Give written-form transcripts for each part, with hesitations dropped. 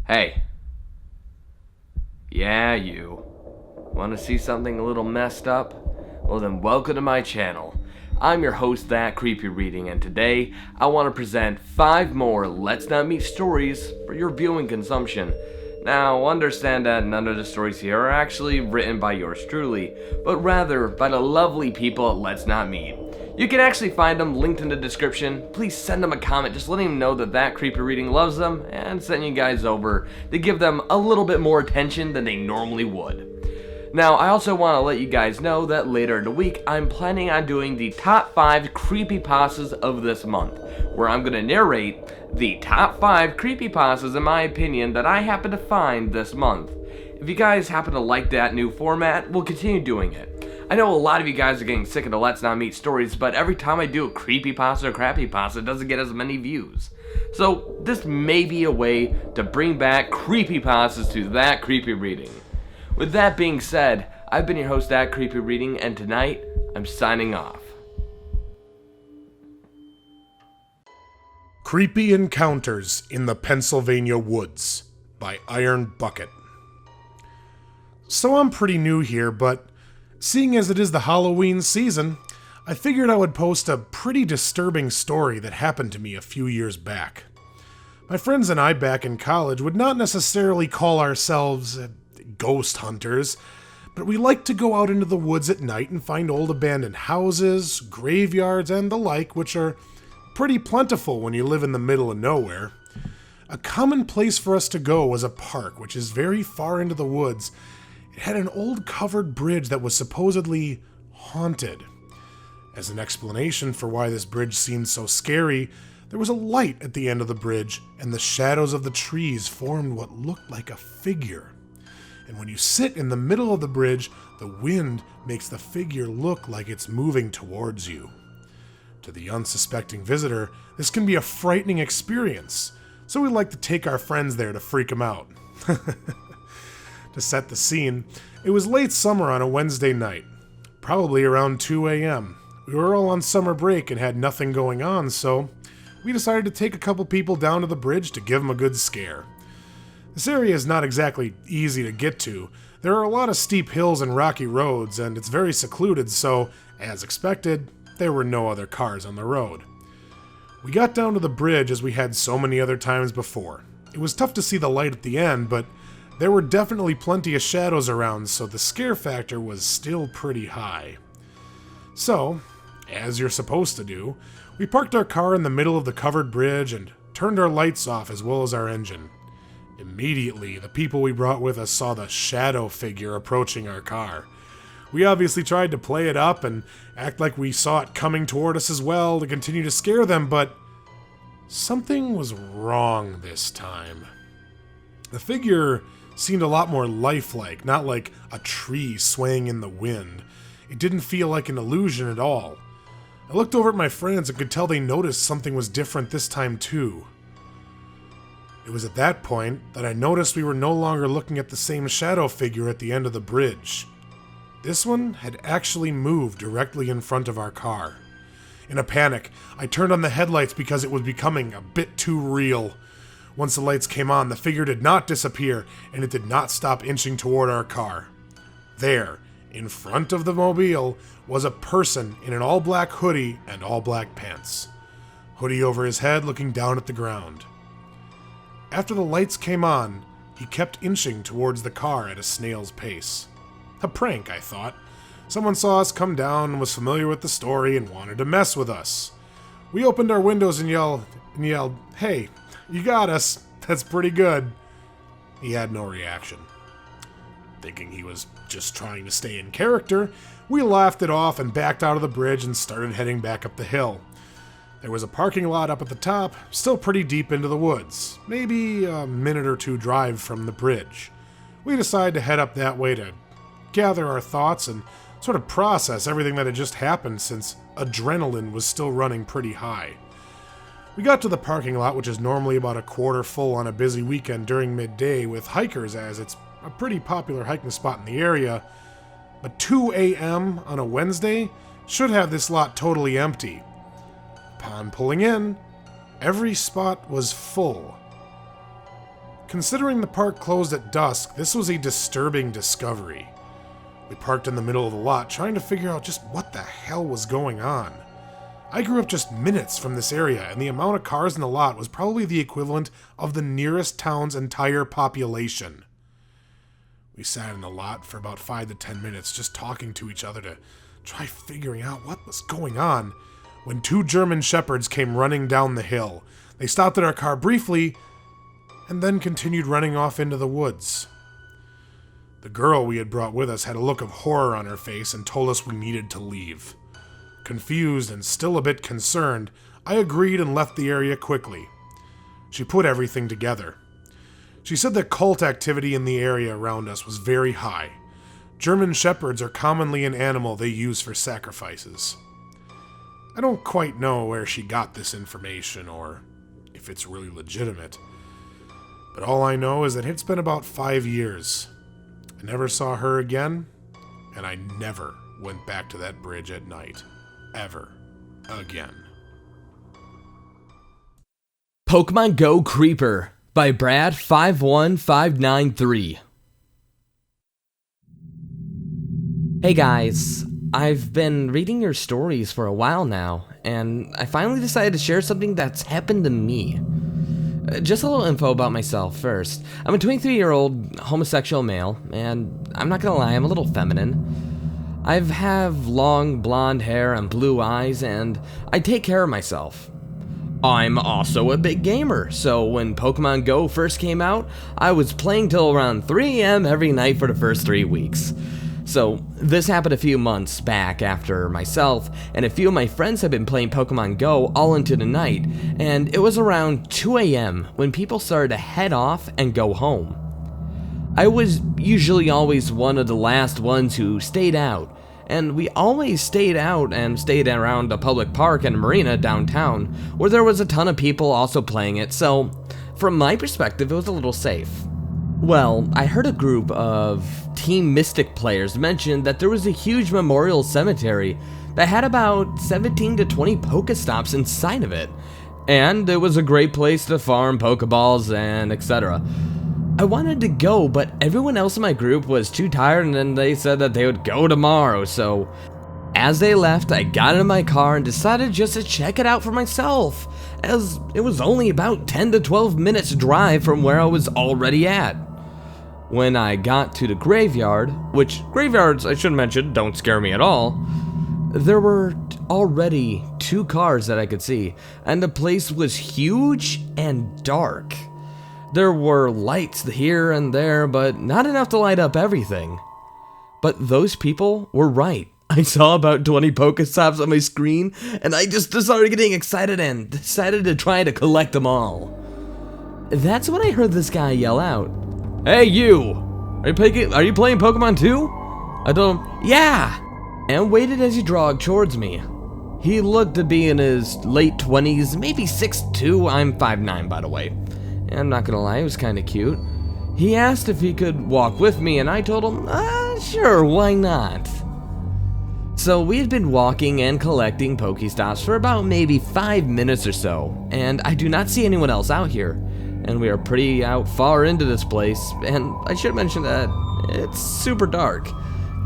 Hey. Yeah, you. Want to see something a little messed up? Well then welcome to my channel. I'm your host, That Creepy Reading, and today I want to present 5 more Let's Not Meet stories for your viewing consumption. Now, understand that none of the stories here are actually written by yours truly, but rather by the lovely people at Let's Not Meet. You can actually find them linked in the description. Please send them a comment just letting them know that Creepy Reading loves them and send you guys over to give them a little bit more attention than they normally would. Now, I also want to let you guys know that later in the week, I'm planning on doing the top 5 creepypastas of this month, where I'm going to narrate the top 5 creepypastas in my opinion that I happen to find this month. If you guys happen to like that new format, we'll continue doing it. I know a lot of you guys are getting sick of the Let's Not Meet stories, but every time I do a creepypasta or crappypasta, it doesn't get as many views. So this may be a way to bring back creepypastas to That Creepy Reading. With that being said, I've been your host, That Creepy Reading, and tonight, I'm signing off. Creepy Encounters in the Pennsylvania Woods by Iron Bucket. So I'm pretty new here, but seeing as it is the Halloween season, I figured I would post a pretty disturbing story that happened to me a few years back. My friends and I back in college would not necessarily call ourselves ghost hunters, but we like to go out into the woods at night and find old abandoned houses, graveyards, and the like, which are pretty plentiful when you live in the middle of nowhere. A common place for us to go was a park, which is very far into the woods. It had an old covered bridge that was supposedly haunted. As an explanation for why this bridge seemed so scary, there was a light at the end of the bridge, and the shadows of the trees formed what looked like a figure. And when you sit in the middle of the bridge, the wind makes the figure look like it's moving towards you. To the unsuspecting visitor, this can be a frightening experience, so we like to take our friends there to freak them out. To set the scene, it was late summer on a Wednesday night, probably around 2 a.m. We were all on summer break and had nothing going on, so we decided to take a couple people down to the bridge to give them a good scare. This area is not exactly easy to get to. There are a lot of steep hills and rocky roads, and it's very secluded, so, as expected, there were no other cars on the road. We got down to the bridge as we had so many other times before. It was tough to see the light at the end, but there were definitely plenty of shadows around, so the scare factor was still pretty high. So, as you're supposed to do, we parked our car in the middle of the covered bridge and turned our lights off as well as our engine. Immediately, the people we brought with us saw the shadow figure approaching our car. We obviously tried to play it up and act like we saw it coming toward us as well to continue to scare them, but something was wrong this time. The figure seemed a lot more lifelike, not like a tree swaying in the wind. It didn't feel like an illusion at all. I looked over at my friends and could tell they noticed something was different this time too. It was at that point that I noticed we were no longer looking at the same shadow figure at the end of the bridge. This one had actually moved directly in front of our car. In a panic, I turned on the headlights because it was becoming a bit too real. Once the lights came on, the figure did not disappear, and it did not stop inching toward our car. There, in front of the mobile, was a person in an all-black hoodie and all-black pants. Hoodie over his head, looking down at the ground. After the lights came on, he kept inching towards the car at a snail's pace. A prank, I thought. Someone saw us come down and was familiar with the story and wanted to mess with us. We opened our windows and yelled, "Hey, you got us. That's pretty good." He had no reaction. Thinking he was just trying to stay in character, we laughed it off and backed out of the bridge and started heading back up the hill. There was a parking lot up at the top, still pretty deep into the woods, maybe a minute or two drive from the bridge. We decided to head up that way to gather our thoughts and sort of process everything that had just happened since adrenaline was still running pretty high. We got to the parking lot, which is normally about a quarter full on a busy weekend during midday with hikers, as it's a pretty popular hiking spot in the area, but 2 a.m. on a Wednesday should have this lot totally empty. Upon pulling in, every spot was full. Considering the park closed at dusk, this was a disturbing discovery. We parked in the middle of the lot, trying to figure out just what the hell was going on. I grew up just minutes from this area, and the amount of cars in the lot was probably the equivalent of the nearest town's entire population. We sat in the lot for about 5 to 10 minutes just talking to each other to try figuring out what was going on, when 2 German shepherds came running down the hill. They stopped at our car briefly, and then continued running off into the woods. The girl we had brought with us had a look of horror on her face and told us we needed to leave. Confused and still a bit concerned, I agreed and left the area quickly. She put everything together. She said that cult activity in the area around us was very high. German shepherds are commonly an animal they use for sacrifices. I don't quite know where she got this information or if it's really legitimate, but all I know is that it's been about 5 years. I never saw her again, and I never went back to that bridge at night. Ever. Again. Pokemon Go Creeper by Brad 51593. Hey guys, I've been reading your stories for a while now, and I finally decided to share something that's happened to me. Just a little info about myself first. I'm a 23-year-old homosexual male, and I'm not gonna lie, I'm a little feminine. I have long blonde hair and blue eyes, and I take care of myself. I'm also a big gamer, so when Pokemon Go first came out, I was playing till around 3 a.m. every night for the first 3 weeks. So this happened a few months back after myself and a few of my friends had been playing Pokemon Go all into the night, and it was around 2 a.m. when people started to head off and go home. I was usually always one of the last ones who stayed out, and we always stayed out and stayed around a public park and marina downtown where there was a ton of people also playing it, so from my perspective it was a little safe. Well, I heard a group of Team Mystic players mention that there was a huge memorial cemetery that had about 17 to 20 Pokestops inside of it, and it was a great place to farm Pokeballs and etc. I wanted to go, but everyone else in my group was too tired and then they said that they would go tomorrow, so as they left, I got into my car and decided just to check it out for myself, as it was only about 10 to 12 minutes drive from where I was already at. When I got to the graveyard, which graveyards, I should mention, don't scare me at all, there were already 2 cars that I could see, and the place was huge and dark. There were lights here and there, but not enough to light up everything. But those people were right. I saw about 20 Pokestops on my screen, and I just started getting excited and decided to try to collect them all. That's when I heard this guy yell out, "Hey you! Are you playing Pokemon too?" I told him, "Yeah!" and waited as he jogged towards me. He looked to be in his late 20s, maybe 6'2", I'm 5'9", by the way. And I'm not gonna lie, he was kinda cute. He asked if he could walk with me, and I told him, sure, why not? So we had been walking and collecting Pokestops for about maybe 5 minutes or so, and I do not see anyone else out here. And we are pretty out far into this place, and I should mention that it's super dark.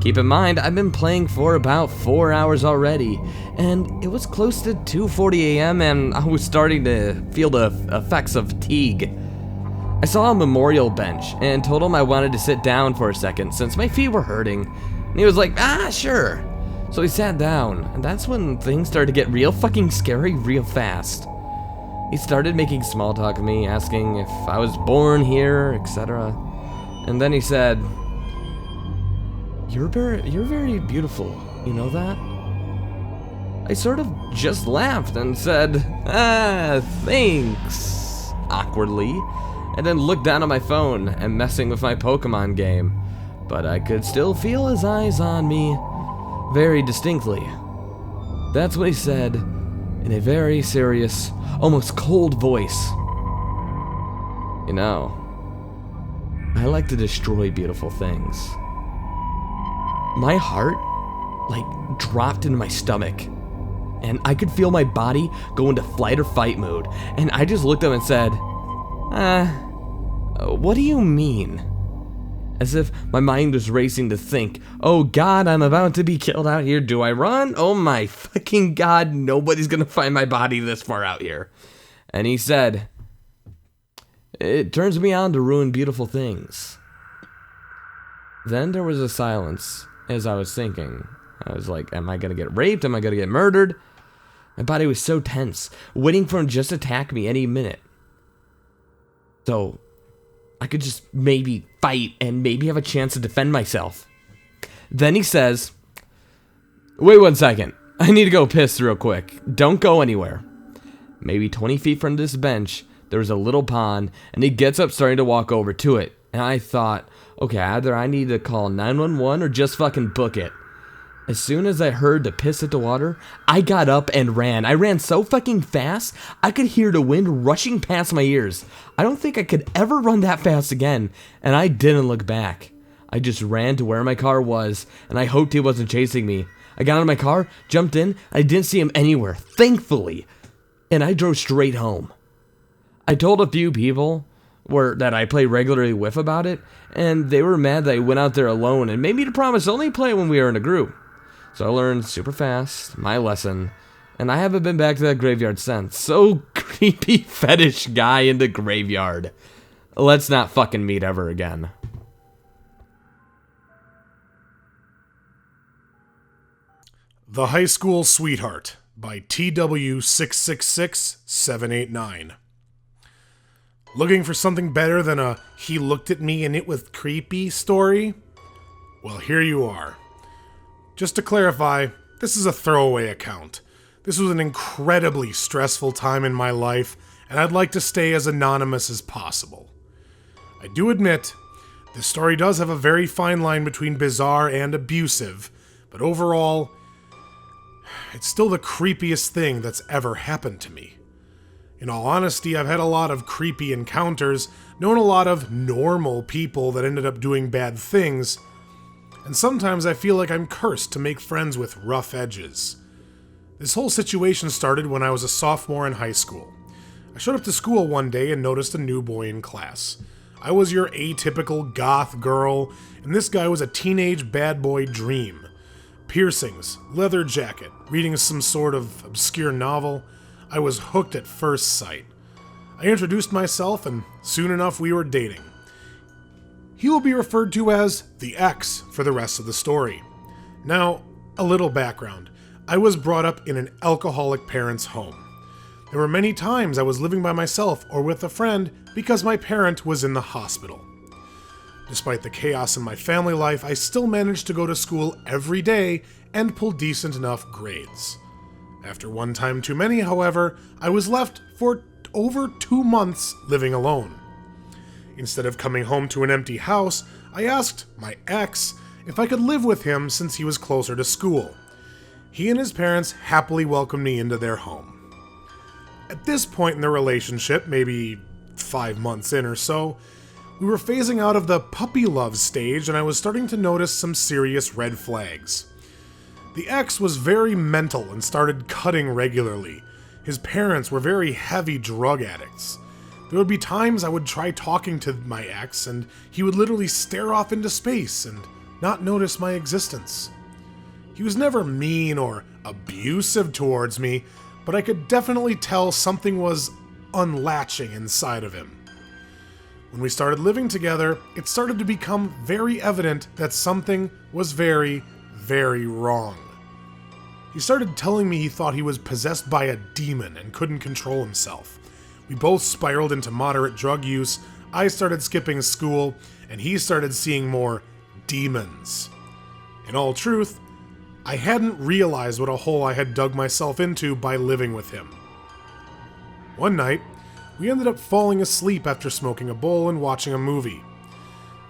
Keep in mind, I've been playing for about 4 hours already, and it was close to 2:40 a.m. and I was starting to feel the effects of fatigue. I saw a memorial bench and told him I wanted to sit down for a second since my feet were hurting, and he was like, sure. So he sat down, and that's when things started to get real fucking scary real fast. He started making small talk with me, asking if I was born here, etc. And then he said, You're very beautiful, you know that?" I sort of just laughed and said, thanks, awkwardly, and then looked down at my phone and messing with my Pokemon game, but I could still feel his eyes on me very distinctly. That's what he said in a very serious, almost cold voice. "You know, I like to destroy beautiful things." My heart, dropped into my stomach, and I could feel my body go into flight or fight mode, and I just looked at him and said, What do you mean? As if my mind was racing to think, oh God, I'm about to be killed out here. Do I run? Oh my fucking God, nobody's gonna find my body this far out here. And he said, it turns me on to ruin beautiful things. Then there was a silence as I was thinking. I was like, am I gonna get raped? Am I gonna get murdered? My body was so tense, waiting for him to just attack me any minute. So I could just maybe fight and maybe have a chance to defend myself. Then he says, wait 1 second. I need to go piss real quick. Don't go anywhere. Maybe 20 feet from this bench, there was a little pond, and he gets up starting to walk over to it. And I thought, okay, either I need to call 911 or just fucking book it. As soon as I heard the piss hit the water, I got up and ran. I ran so fucking fast, I could hear the wind rushing past my ears. I don't think I could ever run that fast again, and I didn't look back. I just ran to where my car was, and I hoped he wasn't chasing me. I got out of my car, jumped in, I didn't see him anywhere, thankfully, and I drove straight home. I told a few people that I play regularly with about it, and they were mad that I went out there alone and made me to promise to only play when we were in a group. So I learned super fast my lesson, and I haven't been back to that graveyard since. So creepy fetish guy in the graveyard. Let's not fucking meet ever again. The High School Sweetheart by TW666789. Looking for something better than a he looked at me and it was creepy story? Well, here you are. Just to clarify, this is a throwaway account. This was an incredibly stressful time in my life, and I'd like to stay as anonymous as possible. I do admit, this story does have a very fine line between bizarre and abusive, but overall, it's still the creepiest thing that's ever happened to me. In all honesty, I've had a lot of creepy encounters, known a lot of normal people that ended up doing bad things, and sometimes I feel like I'm cursed to make friends with rough edges. This whole situation started when I was a sophomore in high school. I showed up to school one day and noticed a new boy in class. I was your atypical goth girl, and this guy was a teenage bad boy dream. Piercings, leather jacket, reading some sort of obscure novel. I was hooked at first sight. I introduced myself, and soon enough we were dating. He will be referred to as the X for the rest of the story. Now, a little background. I was brought up in an alcoholic parent's home. There were many times I was living by myself or with a friend because my parent was in the hospital. Despite the chaos in my family life, I still managed to go to school every day and pull decent enough grades. After one time too many, however, I was left for over 2 months living alone. Instead of coming home to an empty house, I asked my ex if I could live with him since he was closer to school. He and his parents happily welcomed me into their home. At this point in the relationship, maybe 5 months in or so, we were phasing out of the puppy love stage and I was starting to notice some serious red flags. The ex was very mental and started cutting regularly. His parents were very heavy drug addicts. There would be times I would try talking to my ex and he would literally stare off into space and not notice my existence. He was never mean or abusive towards me, but I could definitely tell something was unlatching inside of him. When we started living together, it started to become very evident that something was very, very wrong. He started telling me he thought he was possessed by a demon and couldn't control himself. We both spiraled into moderate drug use, I started skipping school, and he started seeing more demons. In all truth, I hadn't realized what a hole I had dug myself into by living with him. One night, we ended up falling asleep after smoking a bowl and watching a movie.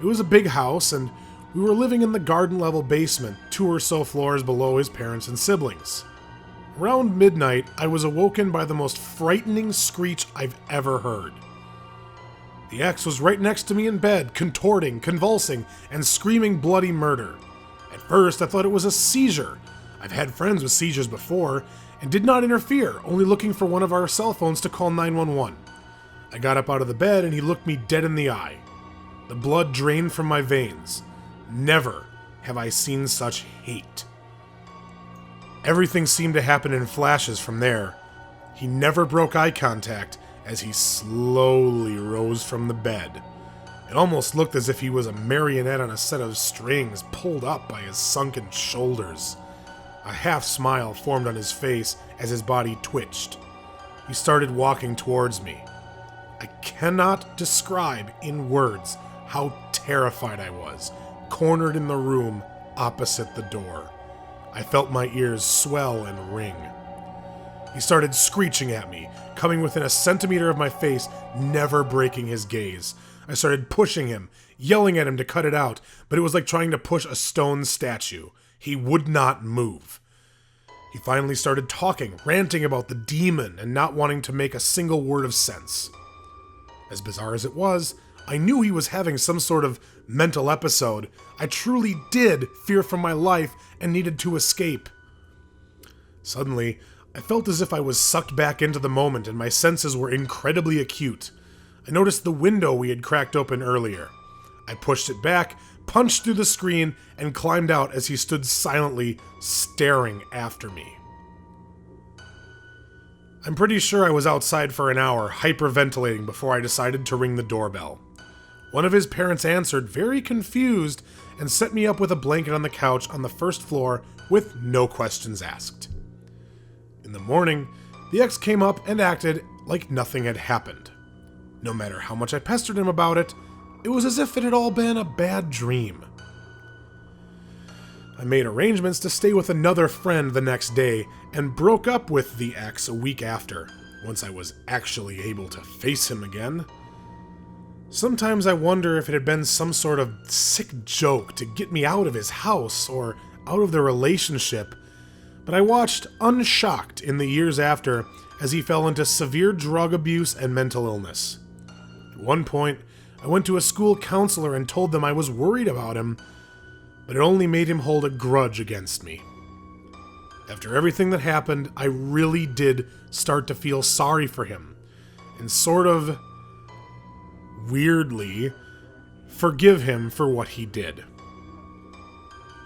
It was a big house, and we were living in the garden-level basement, 2 or so floors below his parents and siblings. Around midnight, I was awoken by the most frightening screech I've ever heard. The ex was right next to me in bed, contorting, convulsing, and screaming bloody murder. At first, I thought it was a seizure. I've had friends with seizures before, and did not interfere, only looking for one of our cell phones to call 911. I got up out of the bed and he looked me dead in the eye. The blood drained from my veins. Never have I seen such hate. Everything seemed to happen in flashes from there. He never broke eye contact as he slowly rose from the bed. It almost looked as if he was a marionette on a set of strings pulled up by his sunken shoulders. A half smile formed on his face as his body twitched. He started walking towards me. I cannot describe in words how terrified I was, cornered in the room opposite the door. I felt my ears swell and ring. He started screeching at me, coming within a centimeter of my face, never breaking his gaze. I started pushing him, yelling at him to cut it out, but it was like trying to push a stone statue. He would not move. He finally started talking, ranting about the demon and not wanting to make a single word of sense. As bizarre as it was, I knew he was having some sort of mental episode. I truly did fear for my life and needed to escape. Suddenly, I felt as if I was sucked back into the moment and my senses were incredibly acute. I noticed the window we had cracked open earlier. I pushed it back, punched through the screen, and climbed out as he stood silently staring after me. I'm pretty sure I was outside for an hour, hyperventilating before I decided to ring the doorbell. One of his parents answered, very confused, and set me up with a blanket on the couch on the first floor with no questions asked. In the morning, the ex came up and acted like nothing had happened. No matter how much I pestered him about it, it was as if it had all been a bad dream. I made arrangements to stay with another friend the next day and broke up with the ex a week after, once I was actually able to face him again. Sometimes I wonder if it had been some sort of sick joke to get me out of his house or out of the relationship, but I watched unshocked in the years after as he fell into severe drug abuse and mental illness. At one point, I went to a school counselor and told them I was worried about him, but it only made him hold a grudge against me. After everything that happened, I really did start to feel sorry for him, and sort of weirdly forgive him for what he did.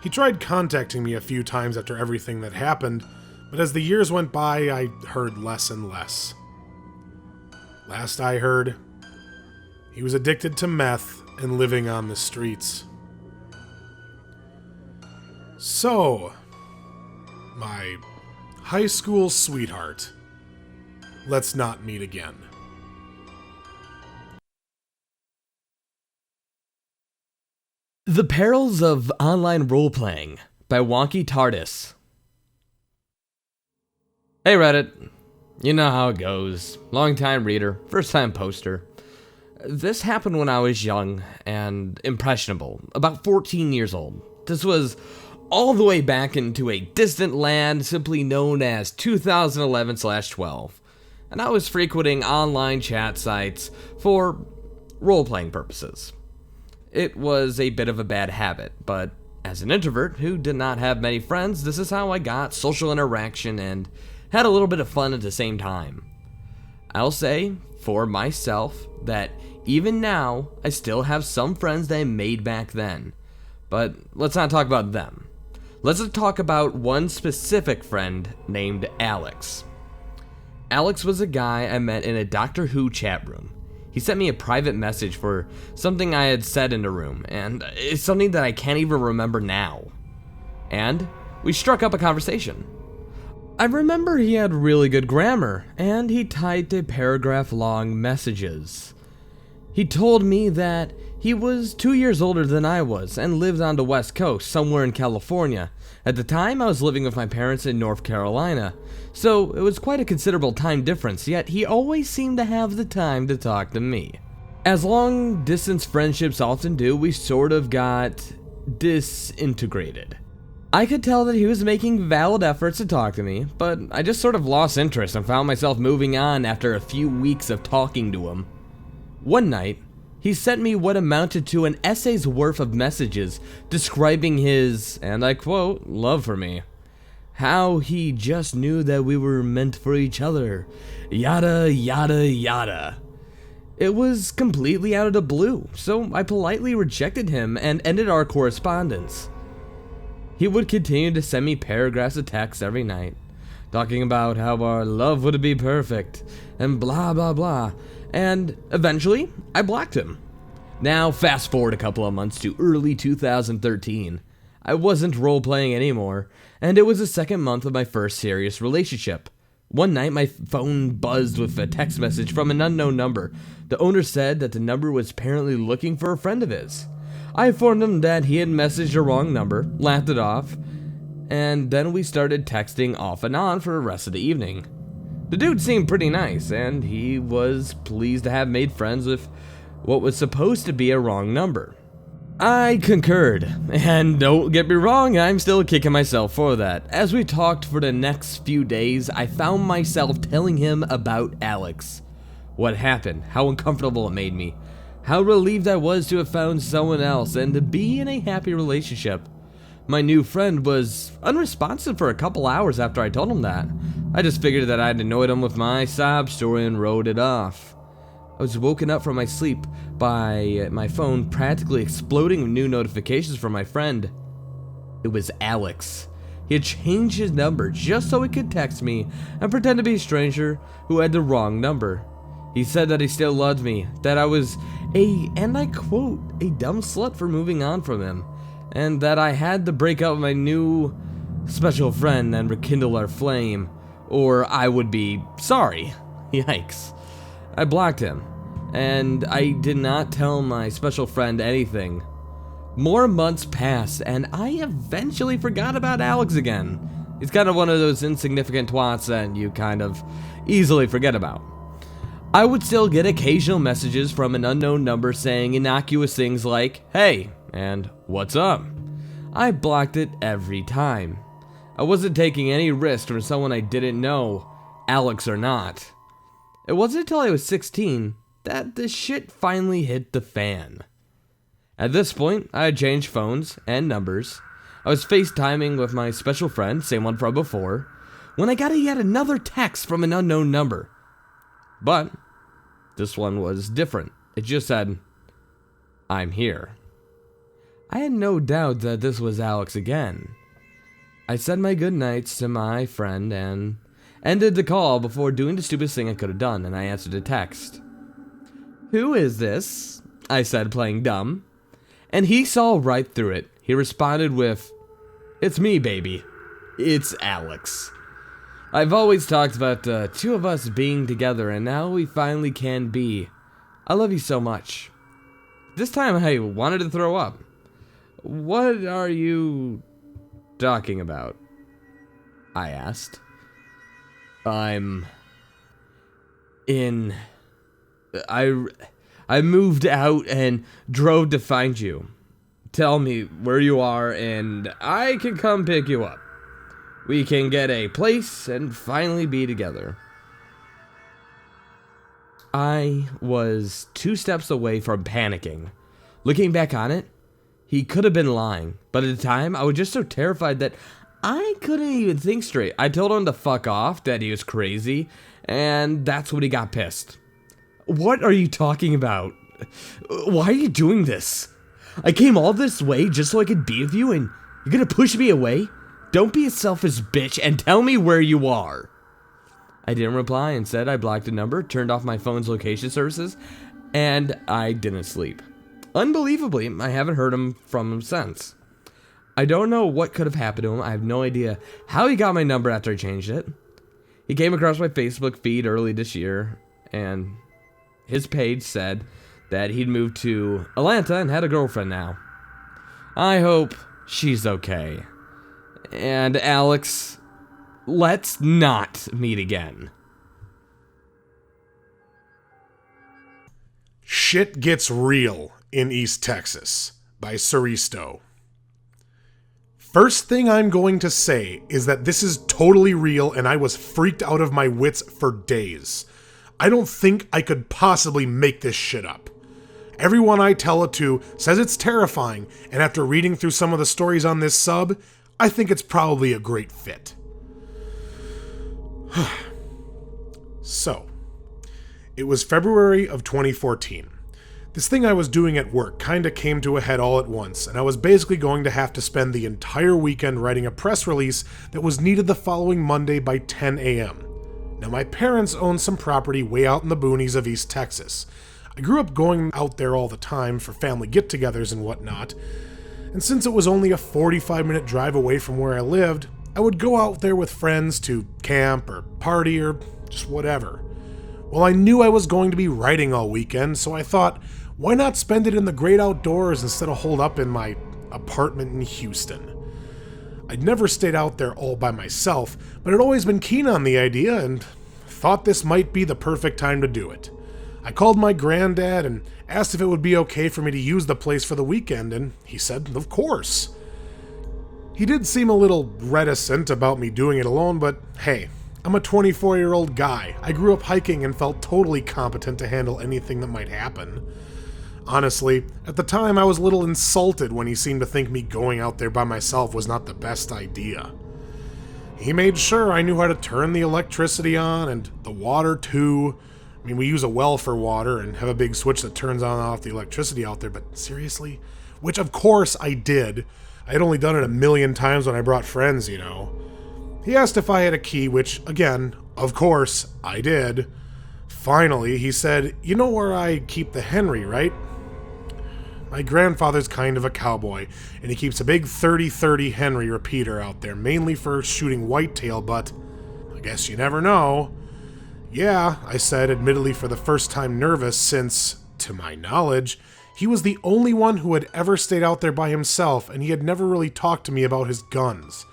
He tried contacting me a few times after everything that happened, but as the years went by, I heard less and less. Last I heard, he was addicted to meth and living on the streets. So, my high school sweetheart, let's not meet again. The Perils of Online Role-Playing by Wonky TARDIS. Hey Reddit, you know how it goes. Long-time reader, first-time poster. This happened when I was young and impressionable, about 14 years old. This was all the way back into a distant land simply known as 2011/12, and I was frequenting online chat sites for role-playing purposes. It was a bit of a bad habit, but as an introvert who did not have many friends, this is how I got social interaction and had a little bit of fun at the same time. I'll say, for myself, that even now, I still have some friends that I made back then. But let's not talk about them. Let's talk about one specific friend named Alex. Alex was a guy I met in a Doctor Who chat room. He sent me a private message for something I had said in a room, and it's something that I can't even remember now. And we struck up a conversation. I remember he had really good grammar, and he typed a paragraph-long messages. He told me that he was 2 years older than I was and lived on the West Coast, somewhere in California. At the time, I was living with my parents in North Carolina, so it was quite a considerable time difference, yet he always seemed to have the time to talk to me. As long-distance friendships often do, we sort of got disintegrated. I could tell that he was making valid efforts to talk to me, but I just sort of lost interest and found myself moving on after a few weeks of talking to him. One night, he sent me what amounted to an essay's worth of messages describing his, and I quote, love for me. How he just knew that we were meant for each other. Yada, yada, yada. It was completely out of the blue, so I politely rejected him and ended our correspondence. He would continue to send me paragraphs of text every night, talking about how our love would be perfect, and blah blah blah, and eventually, I blocked him. Now, fast forward a couple of months to early 2013. I wasn't role-playing anymore, and it was the second month of my first serious relationship. One night, my phone buzzed with a text message from an unknown number. The owner said that the number was apparently looking for a friend of his. I informed him that he had messaged the wrong number, laughed it off, and then we started texting off and on for the rest of the evening. The dude seemed pretty nice, and he was pleased to have made friends with what was supposed to be a wrong number. I concurred, and don't get me wrong, I'm still kicking myself for that. As we talked for the next few days, I found myself telling him about Alex. What happened, how uncomfortable it made me, how relieved I was to have found someone else and to be in a happy relationship. My new friend was unresponsive for a couple hours after I told him that. I just figured that I'd annoyed him with my sob story and wrote it off. I was woken up from my sleep by my phone practically exploding with new notifications from my friend. It was Alex. He had changed his number just so he could text me and pretend to be a stranger who had the wrong number. He said that he still loved me, that I was and I quote, a dumb slut for moving on from him, and that I had to break up with my new special friend and rekindle our flame, or I would be sorry. Yikes. I blocked him, and I did not tell my special friend anything. More months passed, and I eventually forgot about Alex again. He's kind of one of those insignificant twats that you kind of easily forget about. I would still get occasional messages from an unknown number saying innocuous things like, "Hey," and "What's up?" I blocked it every time. I wasn't taking any risk from someone I didn't know, Alex or not. It wasn't until I was 16 that the shit finally hit the fan. At this point, I had changed phones and numbers. I was FaceTiming with my special friend, same one from before, when I got yet another text from an unknown number. But this one was different. It just said, "I'm here." I had no doubt that this was Alex again. I said my goodnights to my friend and ended the call before doing the stupidest thing I could have done, and I answered the text. "Who is this?" I said, playing dumb. And he saw right through it. He responded with, "It's me, baby. It's Alex. I've always talked about the two of us being together, and now we finally can be. I love you so much." This time I wanted to throw up. "What are you talking about?" I asked. I moved out and drove to find you. Tell me where you are and I can come pick you up. We can get a place and finally be together. I was 2 steps away from panicking. Looking back on it, he could have been lying, but at the time I was just so terrified that I couldn't even think straight. I told him to fuck off, that he was crazy, and that's when he got pissed. "What are you talking about? Why are you doing this? I came all this way just so I could be with you, and you're gonna push me away? Don't be a selfish bitch and tell me where you are." I didn't reply. Instead, I blocked the number, turned off my phone's location services, and I didn't sleep. Unbelievably, I haven't heard from him since. I don't know what could have happened to him. I have no idea how he got my number after I changed it. He came across my Facebook feed early this year, and his page said that he'd moved to Atlanta and had a girlfriend now. I hope she's okay. And Alex, let's not meet again. Shit Gets Real in East Texas by Saristo. First thing I'm going to say is that this is totally real and I was freaked out of my wits for days. I don't think I could possibly make this shit up. Everyone I tell it to says it's terrifying, and after reading through some of the stories on this sub, I think it's probably a great fit. So, It was February of 2014. This thing I was doing at work kinda came to a head all at once, and I was basically going to have to spend the entire weekend writing a press release that was needed the following Monday by 10 a.m. Now, my parents own some property way out in the boonies of East Texas. I grew up going out there all the time for family get-togethers and whatnot, and since it was only a 45-minute drive away from where I lived, I would go out there with friends to camp or party or just whatever. Well, I knew I was going to be writing all weekend, so I thought, why not spend it in the great outdoors instead of holed up in my apartment in Houston? I'd never stayed out there all by myself, but had always been keen on the idea and thought this might be the perfect time to do it. I called my granddad and asked if it would be okay for me to use the place for the weekend, and he said, of course. He did seem a little reticent about me doing it alone, but hey, I'm a 24-year-old guy. I grew up hiking and felt totally competent to handle anything that might happen. Honestly, at the time I was a little insulted when he seemed to think me going out there by myself was not the best idea. He made sure I knew how to turn the electricity on and the water too. I mean, we use a well for water and have a big switch that turns on and off the electricity out there, but seriously? Which of course I did. I had only done it a million times when I brought friends, you know. He asked if I had a key, which, again, of course, I did. Finally, he said, you know where I keep the Henry, right? My grandfather's kind of a cowboy, and he keeps a big 30-30 Henry repeater out there, mainly for shooting whitetail, but I guess you never know. Yeah, I said, admittedly for the first time nervous since, to my knowledge, he was the only one who had ever stayed out there by himself, and he had never really talked to me about his guns.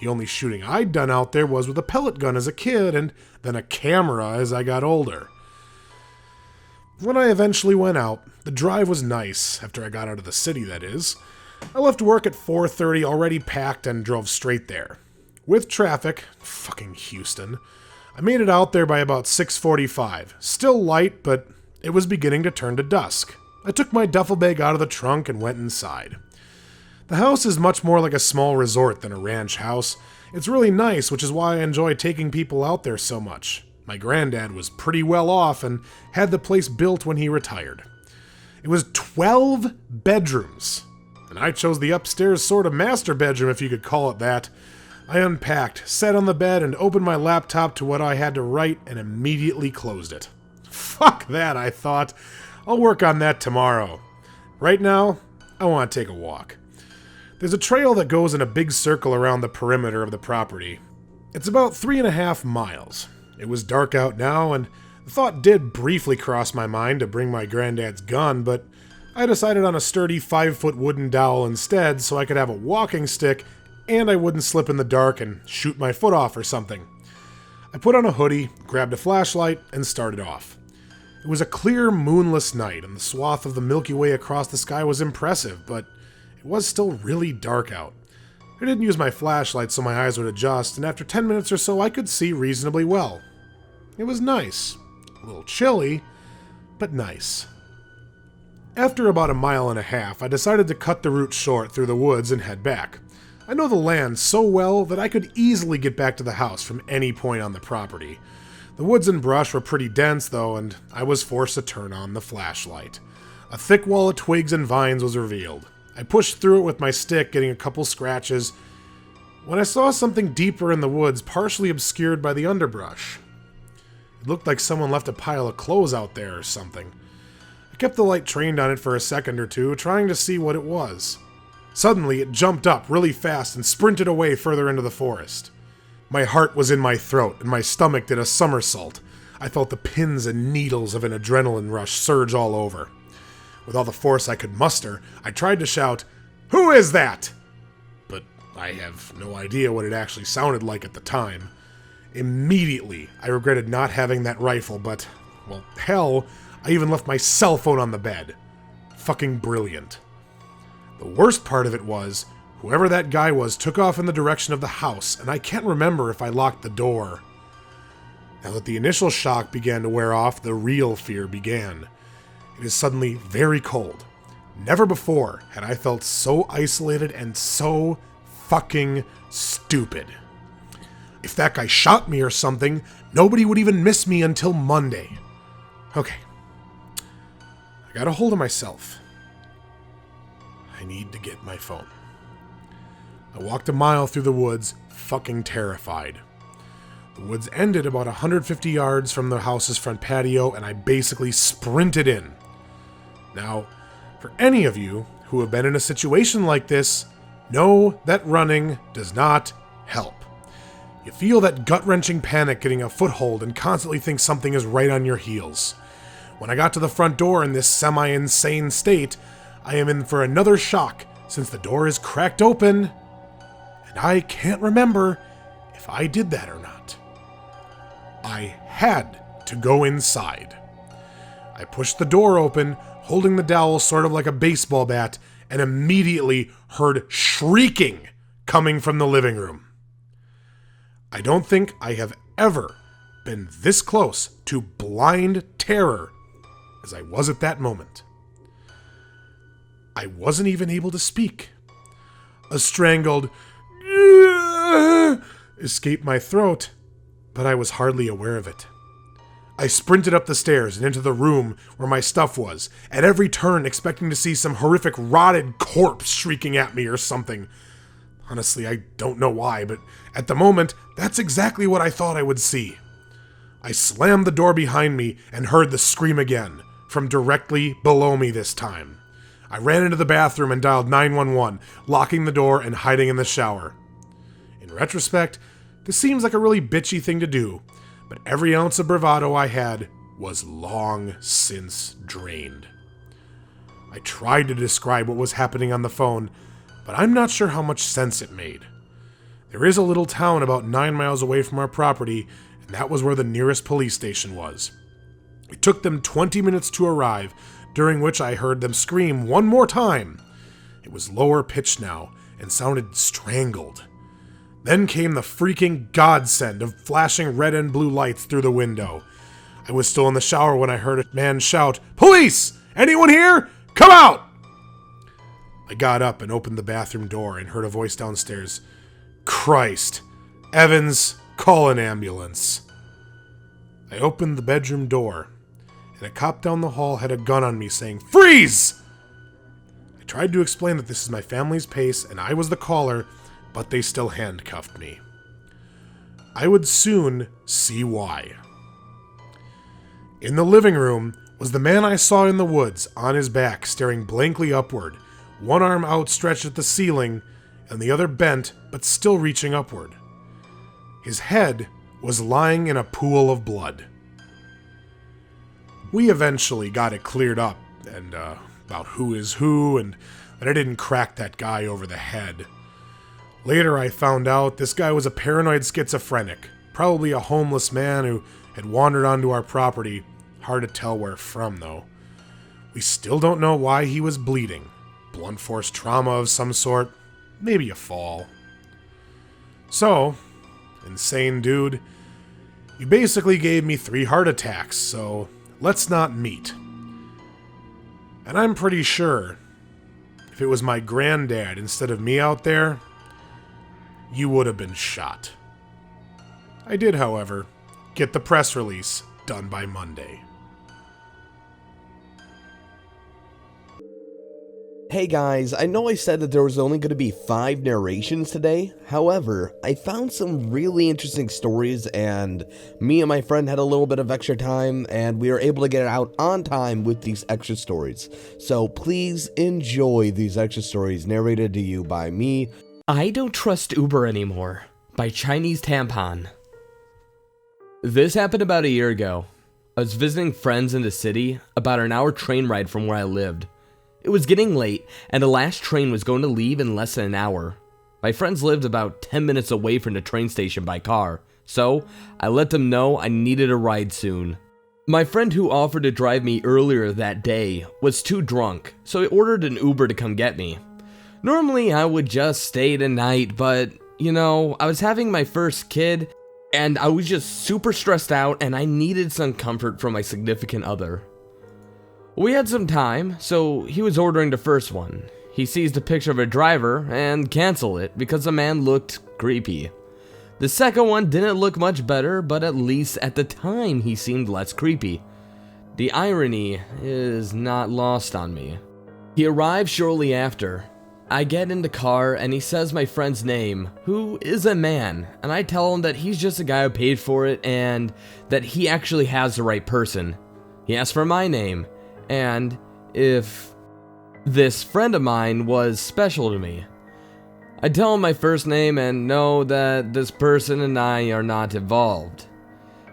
The only shooting I'd done out there was with a pellet gun as a kid, and then a camera as I got older. When I eventually went out, the drive was nice, after I got out of the city, that is. I left work at 4:30 already packed and drove straight there. With traffic, fucking Houston, I made it out there by about 6:45. Still light, but it was beginning to turn to dusk. I took my duffel bag out of the trunk and went inside. The house is much more like a small resort than a ranch house. It's really nice, which is why I enjoy taking people out there so much. My granddad was pretty well off and had the place built when he retired. It was 12 bedrooms, and I chose the upstairs sort of master bedroom, if you could call it that. I unpacked, sat on the bed, and opened my laptop to what I had to write and immediately closed it. Fuck that, I thought. I'll work on that tomorrow. Right now, I want to take a walk. There's a trail that goes in a big circle around the perimeter of the property. It's about 3.5 miles. It was dark out now, and the thought did briefly cross my mind to bring my granddad's gun, but I decided on a sturdy 5-foot wooden dowel instead so I could have a walking stick and I wouldn't slip in the dark and shoot my foot off or something. I put on a hoodie, grabbed a flashlight, and started off. It was a clear, moonless night, and the swath of the Milky Way across the sky was impressive, but it was still really dark out. I didn't use my flashlight so my eyes would adjust, and after 10 minutes or so I could see reasonably well. It was nice. A little chilly, but nice. After about 1.5 miles, I decided to cut the route short through the woods and head back. I know the land so well that I could easily get back to the house from any point on the property. The woods and brush were pretty dense though, and I was forced to turn on the flashlight. A thick wall of twigs and vines was revealed. I pushed through it with my stick, getting a couple scratches, when I saw something deeper in the woods, partially obscured by the underbrush. It looked like someone left a pile of clothes out there or something. I kept the light trained on it for a second or two, trying to see what it was. Suddenly, it jumped up really fast and sprinted away further into the forest. My heart was in my throat, and my stomach did a somersault. I felt the pins and needles of an adrenaline rush surge all over. With all the force I could muster, I tried to shout, "Who is that?" But I have no idea what it actually sounded like at the time. Immediately, I regretted not having that rifle, but, well, hell, I even left my cell phone on the bed. Fucking brilliant. The worst part of it was, whoever that guy was took off in the direction of the house, and I can't remember if I locked the door. Now that the initial shock began to wear off, the real fear began. It is suddenly very cold. Never before had I felt so isolated and so fucking stupid. If that guy shot me or something, nobody would even miss me until Monday. Okay. I got a hold of myself. I need to get my phone. I walked a mile through the woods, fucking terrified. The woods ended about 150 yards from the house's front patio, and I basically sprinted in. Now, for any of you who have been in a situation like this, know that running does not help. You feel that gut-wrenching panic getting a foothold and constantly think something is right on your heels. When I got to the front door in this semi-insane state, I am in for another shock since the door is cracked open, and I can't remember if I did that or not. I had to go inside. I pushed the door open, holding the dowel sort of like a baseball bat, and immediately heard shrieking coming from the living room. I don't think I have ever been this close to blind terror as I was at that moment. I wasn't even able to speak. A strangled escaped my throat, but I was hardly aware of it. I sprinted up the stairs and into the room where my stuff was, at every turn expecting to see some horrific rotted corpse shrieking at me or something. Honestly, I don't know why, but at the moment, that's exactly what I thought I would see. I slammed the door behind me and heard the scream again, from directly below me this time. I ran into the bathroom and dialed 911, locking the door and hiding in the shower. In retrospect, this seems like a really bitchy thing to do, but every ounce of bravado I had was long since drained. I tried to describe what was happening on the phone, but I'm not sure how much sense it made. There is a little town about 9 miles away from our property, and that was where the nearest police station was. It took them 20 minutes to arrive, during which I heard them scream one more time. It was lower pitched now, and sounded strangled. Then came the freaking godsend of flashing red and blue lights through the window. I was still in the shower when I heard a man shout, "Police! Anyone here? Come out!" I got up and opened the bathroom door and heard a voice downstairs. "Christ! Evans, call an ambulance." I opened the bedroom door, and a cop down the hall had a gun on me saying, "Freeze!" I tried to explain that this is my family's pace and I was the caller, but they still handcuffed me. I would soon see why. In the living room was the man I saw in the woods, on his back, staring blankly upward, one arm outstretched at the ceiling, and the other bent, but still reaching upward. His head was lying in a pool of blood. We eventually got it cleared up, and about who is who, and that I didn't crack that guy over the head. Later I found out this guy was a paranoid schizophrenic, probably a homeless man who had wandered onto our property. Hard to tell where from, though. We still don't know why he was bleeding. Blunt force trauma of some sort, maybe a fall. So, insane dude, you basically gave me 3 heart attacks, so let's not meet. And I'm pretty sure if it was my granddad instead of me out there, you would have been shot. I did, however, get the press release done by Monday. Hey guys, I know I said that there was only going to be 5 narrations today. However, I found some really interesting stories, and me and my friend had a little bit of extra time, and we were able to get it out on time with these extra stories. So please enjoy these extra stories narrated to you by me. I Don't Trust Uber Anymore by Chinese Tampon. This happened about a year ago. I was visiting friends in the city, about an hour train ride from where I lived. It was getting late, and the last train was going to leave in less than an hour. My friends lived about 10 minutes away from the train station by car, so I let them know I needed a ride soon. My friend who offered to drive me earlier that day was too drunk, so he ordered an Uber to come get me. Normally I would just stay the night, but, I was having my first kid, and I was just super stressed out, and I needed some comfort from my significant other. We had some time, so he was ordering the first one. He sees the picture of a driver and canceled it because the man looked creepy. The second one didn't look much better, but at least at the time he seemed less creepy. The irony is not lost on me. He arrives shortly after. I get in the car and he says my friend's name, who is a man, and I tell him that he's just a guy who paid for it and that he actually has the right person. He asks for my name, and if this friend of mine was special to me. I tell him my first name and know that this person and I are not involved.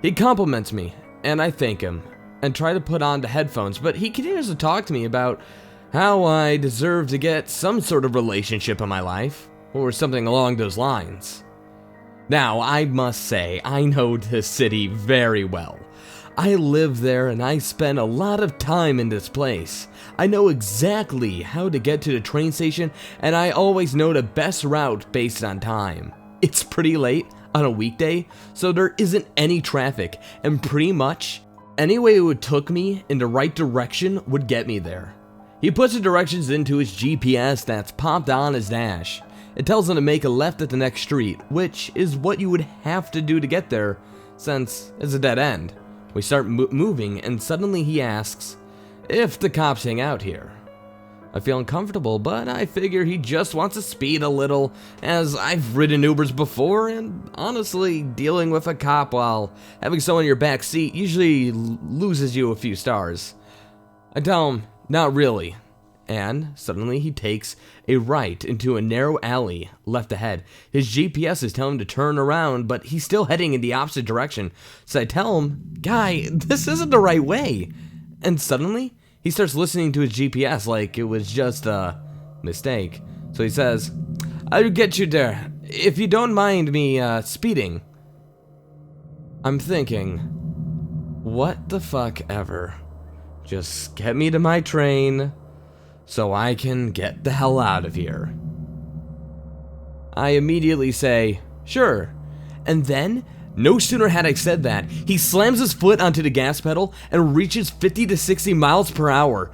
He compliments me, and I thank him, and try to put on the headphones, but he continues to talk to me about how I deserve to get some sort of relationship in my life, or something along those lines. Now, I must say, I know this city very well. I live there and I spend a lot of time in this place. I know exactly how to get to the train station, and I always know the best route based on time. It's pretty late on a weekday, so there isn't any traffic, and pretty much any way it took me in the right direction would get me there. He puts the directions into his GPS that's popped on his dash. It tells him to make a left at the next street, which is what you would have to do to get there, since it's a dead end. We start moving, and suddenly he asks if the cops hang out here. I feel uncomfortable, but I figure he just wants to speed a little, as I've ridden Ubers before, and honestly, dealing with a cop while having someone in your back seat usually loses you a few stars. I tell him, not really, and suddenly he takes a right into a narrow alley left ahead. His GPS is telling him to turn around, but he's still heading in the opposite direction. So I tell him, guy, this isn't the right way. And suddenly, he starts listening to his GPS like it was just a mistake. So he says, I'll get you there, if you don't mind me speeding. I'm thinking, what the fuck ever. Just get me to my train so I can get the hell out of here. I immediately say, sure. And then, no sooner had I said that, he slams his foot onto the gas pedal and reaches 50 to 60 miles per hour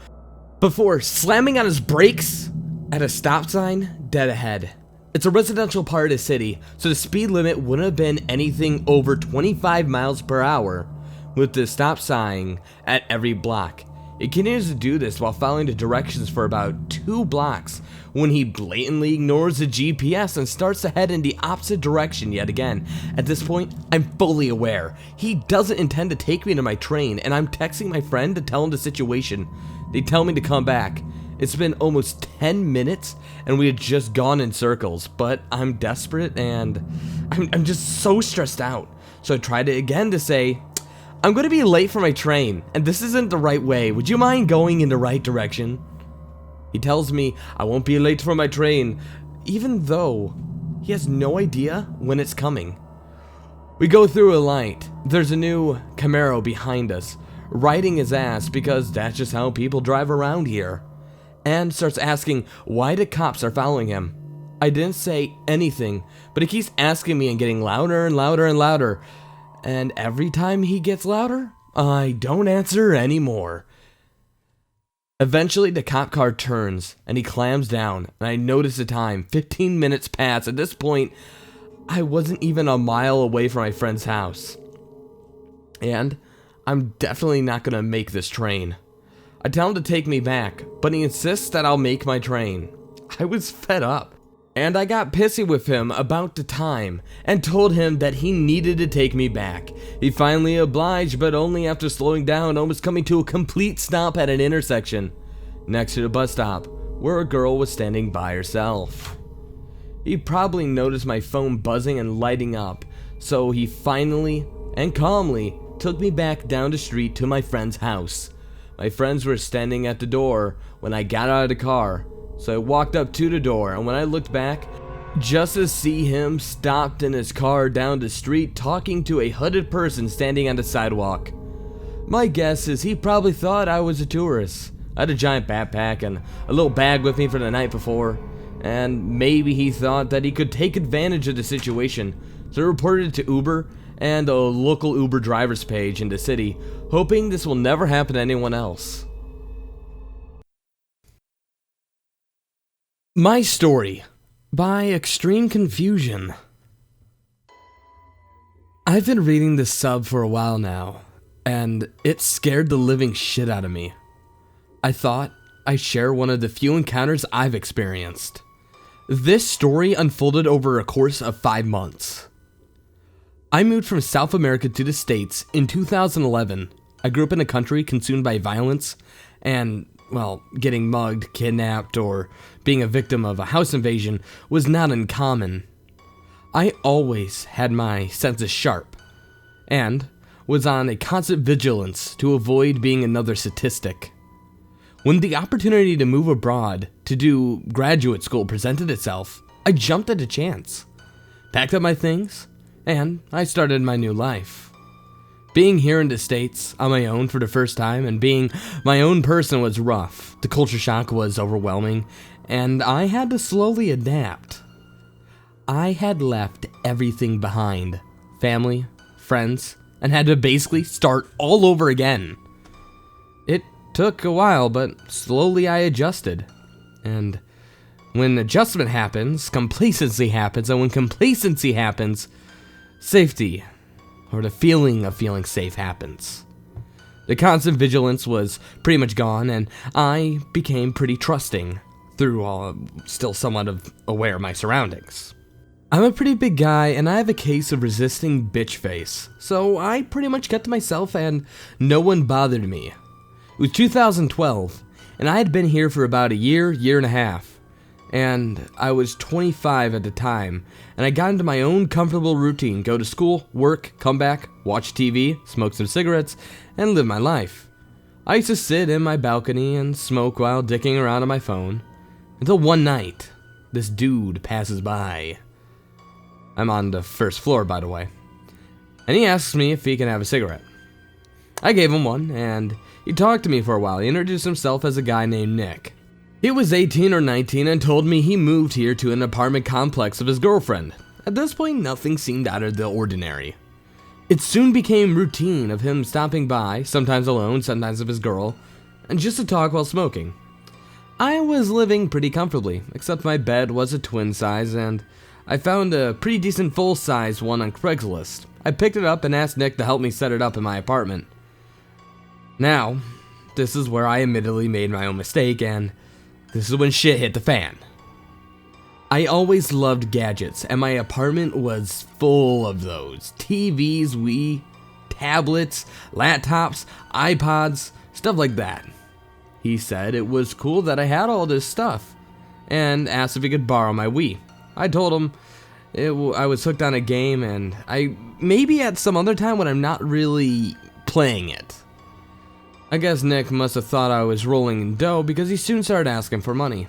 before slamming on his brakes at a stop sign dead ahead. It's a residential part of the city, so the speed limit wouldn't have been anything over 25 miles per hour, with the stop sign at every block. It continues to do this while following the directions for about 2 blocks when he blatantly ignores the GPS and starts to head in the opposite direction yet again. At this point, I'm fully aware he doesn't intend to take me to my train, and I'm texting my friend to tell him the situation. They tell me to come back. It's been almost 10 minutes and we had just gone in circles, but I'm desperate and I'm just so stressed out. So I tried it again to say, I'm going to be late for my train, and this isn't the right way. Would you mind going in the right direction? He tells me I won't be late for my train, even though he has no idea when it's coming. We go through a light. There's a new Camaro behind us, riding his ass because that's just how people drive around here, and starts asking why the cops are following him. I didn't say anything, but he keeps asking me and getting louder and louder and louder. And every time he gets louder, I don't answer anymore. Eventually, the cop car turns, and he clams down, and I notice the time. 15 minutes pass. At this point, I wasn't even a mile away from my friend's house. And I'm definitely not going to make this train. I tell him to take me back, but he insists that I'll make my train. I was fed up. And I got pissy with him about the time and told him that he needed to take me back. He finally obliged, but only after slowing down, almost coming to a complete stop at an intersection next to the bus stop where a girl was standing by herself. He probably noticed my phone buzzing and lighting up, so he finally and calmly took me back down the street to my friend's house. My friends were standing at the door when I got out of the car. So I walked up to the door, and when I looked back, just to see him stopped in his car down the street talking to a hooded person standing on the sidewalk. My guess is he probably thought I was a tourist. I had a giant backpack and a little bag with me for the night before, and maybe he thought that he could take advantage of the situation, so he reported it to Uber and a local Uber drivers page in the city, hoping this will never happen to anyone else. My Story by Extreme Confusion. I've been reading this sub for a while now, and it scared the living shit out of me. I thought I'd share one of the few encounters I've experienced. This story unfolded over a course of 5 months. I moved from South America to the States in 2011. I grew up in a country consumed by violence and, well, getting mugged, kidnapped, or being a victim of a house invasion was not uncommon. I always had my senses sharp and was on a constant vigilance to avoid being another statistic. When the opportunity to move abroad to do graduate school presented itself, I jumped at a chance, packed up my things, and I started my new life. Being here in the States on my own for the first time and being my own person was rough. The culture shock was overwhelming, and I had to slowly adapt. I had left everything behind, family, friends, and had to basically start all over again. It took a while, but slowly I adjusted. And when adjustment happens, complacency happens, and when complacency happens, safety, or the feeling of feeling safe happens. The constant vigilance was pretty much gone, and I became pretty trusting through still somewhat aware of my surroundings. I'm a pretty big guy, and I have a case of resisting bitch face, so I pretty much kept to myself and no one bothered me. It was 2012, and I had been here for about a year and a half, and I was 25 at the time, and I got into my own comfortable routine, go to school, work, come back, watch TV, smoke some cigarettes, and live my life. I used to sit in my balcony and smoke while dicking around on my phone, until one night, this dude passes by. I'm on the first floor, by the way, and he asks me if he can have a cigarette. I gave him one, and he talked to me for a while. He introduced himself as a guy named Nick. He was 18 or 19 and told me he moved here to an apartment complex of his girlfriend. At this point, nothing seemed out of the ordinary. It soon became routine of him stopping by, sometimes alone, sometimes with his girl, and just to talk while smoking. I was living pretty comfortably, except my bed was a twin size, and I found a pretty decent full-size one on Craigslist. I picked it up and asked Nick to help me set it up in my apartment. Now, this is where I admittedly made my own mistake, and this is when shit hit the fan. I always loved gadgets, and my apartment was full of those. TVs, Wii, tablets, laptops, iPods, stuff like that. He said it was cool that I had all this stuff, and asked if he could borrow my Wii. I told him I was hooked on a game, and I maybe at some other time when I'm not really playing it. I guess Nick must have thought I was rolling in dough because he soon started asking for money.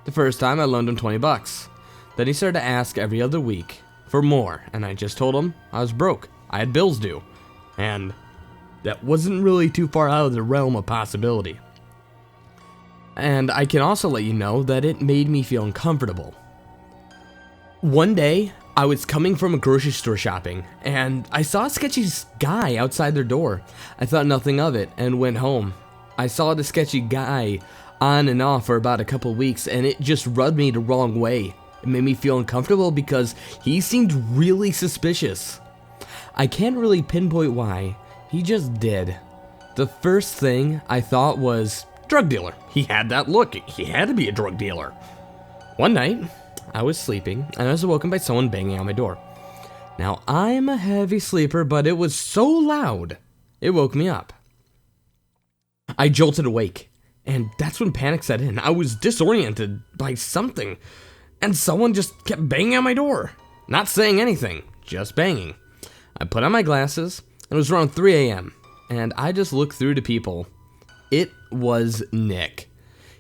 The first time I loaned him $20. Then he started to ask every other week for more, and I just told him I was broke. I had bills due, and that wasn't really too far out of the realm of possibility. And I can also let you know that it made me feel uncomfortable. One day, I was coming from a grocery store shopping, and I saw a sketchy guy outside their door. I thought nothing of it and went home. I saw the sketchy guy on and off for about a couple weeks, and it just rubbed me the wrong way. It made me feel uncomfortable because he seemed really suspicious. I can't really pinpoint why, he just did. The first thing I thought was, drug dealer. He had that look, he had to be a drug dealer. One night, I was sleeping, and I was awoken by someone banging on my door. Now, I'm a heavy sleeper, but it was so loud, it woke me up. I jolted awake, and that's when panic set in. I was disoriented by something, and someone just kept banging on my door. Not saying anything, just banging. I put on my glasses, and it was around 3 a.m., and I just looked through to people. It was Nick.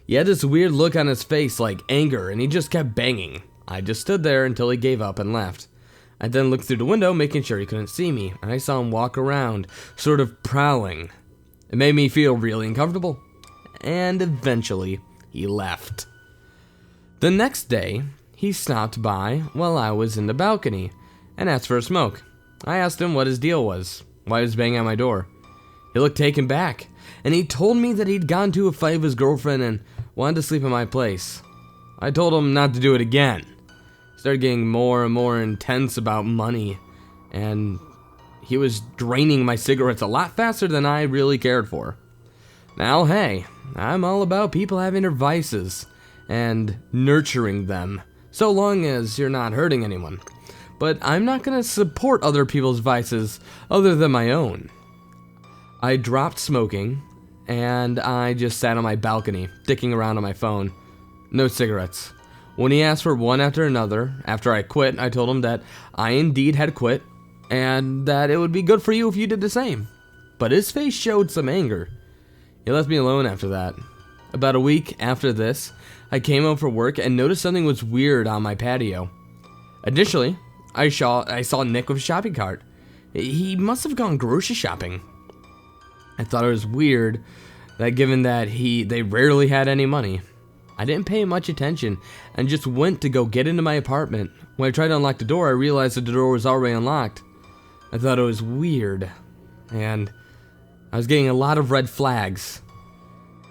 He had this weird look on his face like anger, and he just kept banging. I just stood there until he gave up and left. I then looked through the window, making sure he couldn't see me, and I saw him walk around, sort of prowling. It made me feel really uncomfortable, and eventually, he left. The next day, he stopped by while I was in the balcony, and asked for a smoke. I asked him what his deal was, why he was banging on my door. He looked taken back, and he told me that he'd gone to a fight with his girlfriend and wanted to sleep in my place. I told him not to do it again. Started getting more and more intense about money, and he was draining my cigarettes a lot faster than I really cared for. Now, hey, I'm all about people having their vices and nurturing them, so long as you're not hurting anyone. But I'm not going to support other people's vices other than my own. I dropped smoking, and I just sat on my balcony, dicking around on my phone. No cigarettes. When he asked for one after another, after I quit, I told him that I indeed had quit, and that it would be good for you if you did the same. But his face showed some anger. He left me alone after that. About a week after this, I came home from work and noticed something was weird on my patio. Initially, I saw Nick with a shopping cart. He must have gone grocery shopping. I thought it was weird that given that they rarely had any money. I didn't pay much attention and just went to go get into my apartment. When I tried to unlock the door, I realized that the door was already unlocked. I thought it was weird, and I was getting a lot of red flags.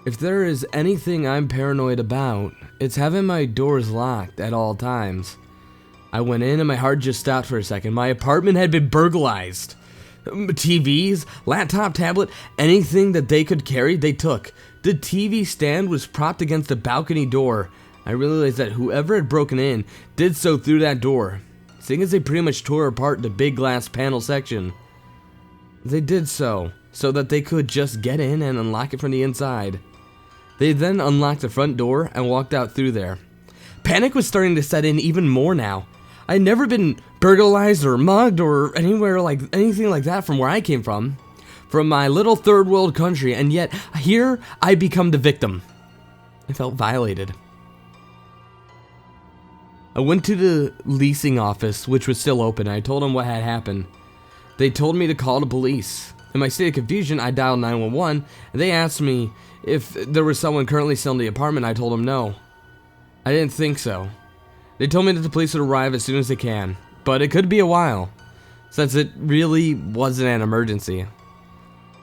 If there is anything I'm paranoid about, it's having my doors locked at all times. I went in and my heart just stopped for a second. My apartment had been burglarized. TVs, laptop, tablet, anything that they could carry, they took. The TV stand was propped against the balcony door. I realized that whoever had broken in did so through that door, seeing as they pretty much tore apart the big glass panel section. They did so that they could just get in and unlock it from the inside. They then unlocked the front door and walked out through there. Panic was starting to set in even more now. I'd never been burglarized or mugged or anything like that from where I came from my little third world country, and yet here I become the victim. I felt violated. I went to the leasing office, which was still open. I told them what had happened. They told me to call the police. In my state of confusion, I dialed 911, and they asked me if there was someone currently still in the apartment. I told them no. I didn't think so. They told me that the police would arrive as soon as they can, but it could be a while, since it really wasn't an emergency.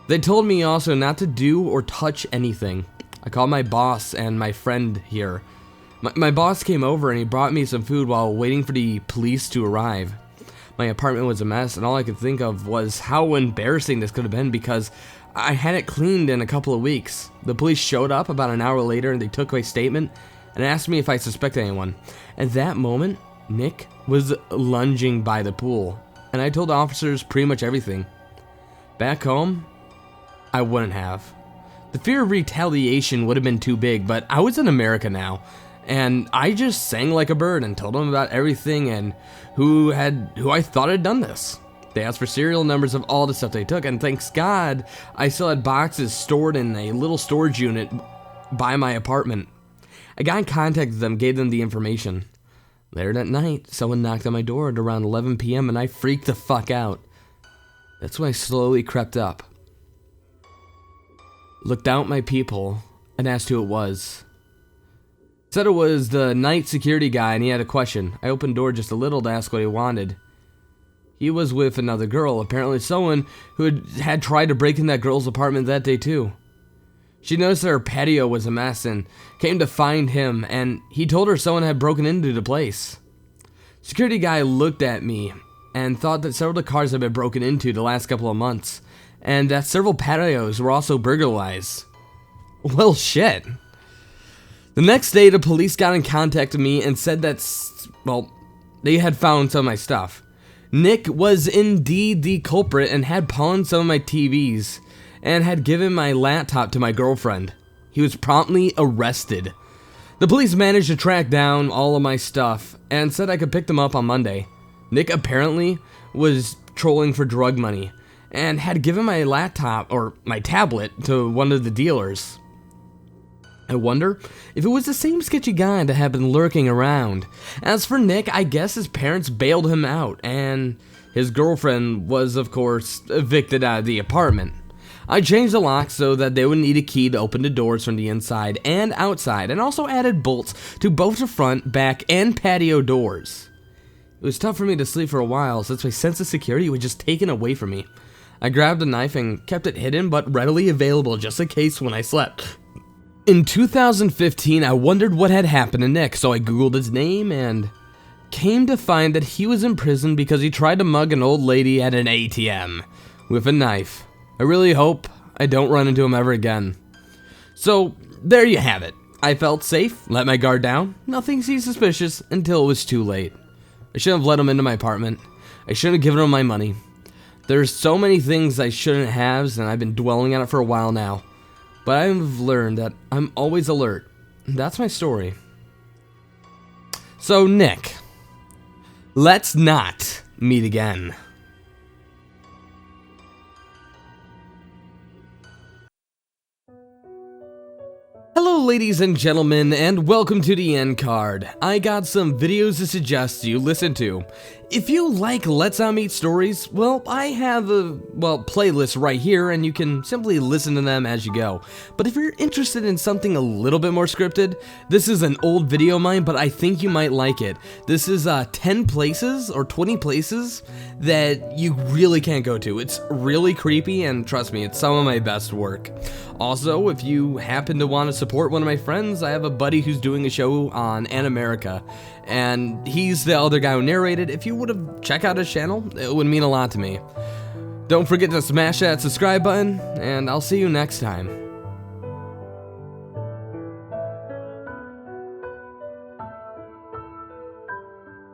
They told me also not to do or touch anything. I called my boss and my friend here. My boss came over and he brought me some food while waiting for the police to arrive. My apartment was a mess, and all I could think of was how embarrassing this could have been because I had it cleaned in a couple of weeks. The police showed up about an hour later and they took my statement and asked me if I suspected anyone. At that moment, Nick was lunging by the pool, and I told the officers pretty much everything. Back home, I wouldn't have. The fear of retaliation would have been too big, but I was in America now, and I just sang like a bird and told them about everything and who I thought had done this. They asked for serial numbers of all the stuff they took, and thanks God, I still had boxes stored in a little storage unit by my apartment. I got in contact with them, gave them the information. Later that night, someone knocked on my door at around 11 p.m. and I freaked the fuck out. That's when I slowly crept up. Looked out at my people and asked who it was. Said it was the night security guy and he had a question. I opened the door just a little to ask what he wanted. He was with another girl, apparently someone who had tried to break in that girl's apartment that day too. She noticed that her patio was a mess and came to find him, and he told her someone had broken into the place. Security guy looked at me and thought that several of the cars had been broken into the last couple of months, and that several patios were also burglarized. Well, shit. The next day, the police got in contact with me and said that, they had found some of my stuff. Nick was indeed the culprit and had pawned some of my TVs and had given my laptop to my girlfriend. He was promptly arrested. The police managed to track down all of my stuff and said I could pick them up on Monday. Nick apparently was trolling for drug money and had given my laptop or my tablet to one of the dealers. I wonder if it was the same sketchy guy that had been lurking around. As for Nick, I guess his parents bailed him out and his girlfriend was, of course, evicted out of the apartment. I changed the lock so that they would need a key to open the doors from the inside and outside, and also added bolts to both the front, back, and patio doors. It was tough for me to sleep for a while since my sense of security was just taken away from me. I grabbed a knife and kept it hidden but readily available just in case when I slept. In 2015, I wondered what had happened to Nick, so I googled his name and came to find that he was in prison because he tried to mug an old lady at an ATM with a knife. I really hope I don't run into him ever again. So, there you have it. I felt safe, let my guard down, nothing seemed suspicious until it was too late. I shouldn't have let him into my apartment. I shouldn't have given him my money. There's so many things I shouldn't have, and I've been dwelling on it for a while now. But I've learned that I'm always alert. That's my story. So, Nick, let's not meet again. Hello ladies and gentlemen, and welcome to the end card. I got some videos to suggest you listen to. If you like Let's Not Meet Stories, well, I have a, playlist right here, and you can simply listen to them as you go. But if you're interested in something a little bit more scripted, this is an old video of mine, but I think you might like it. This is 10 places or 20 places that you really can't go to. It's really creepy, and trust me, it's some of my best work. Also, if you happen to want to support one of my friends, I have a buddy who's doing a show on America, and he's the other guy who narrated. If you would have checked out his channel, it would mean a lot to me. Don't forget to smash that subscribe button, and I'll see you next time.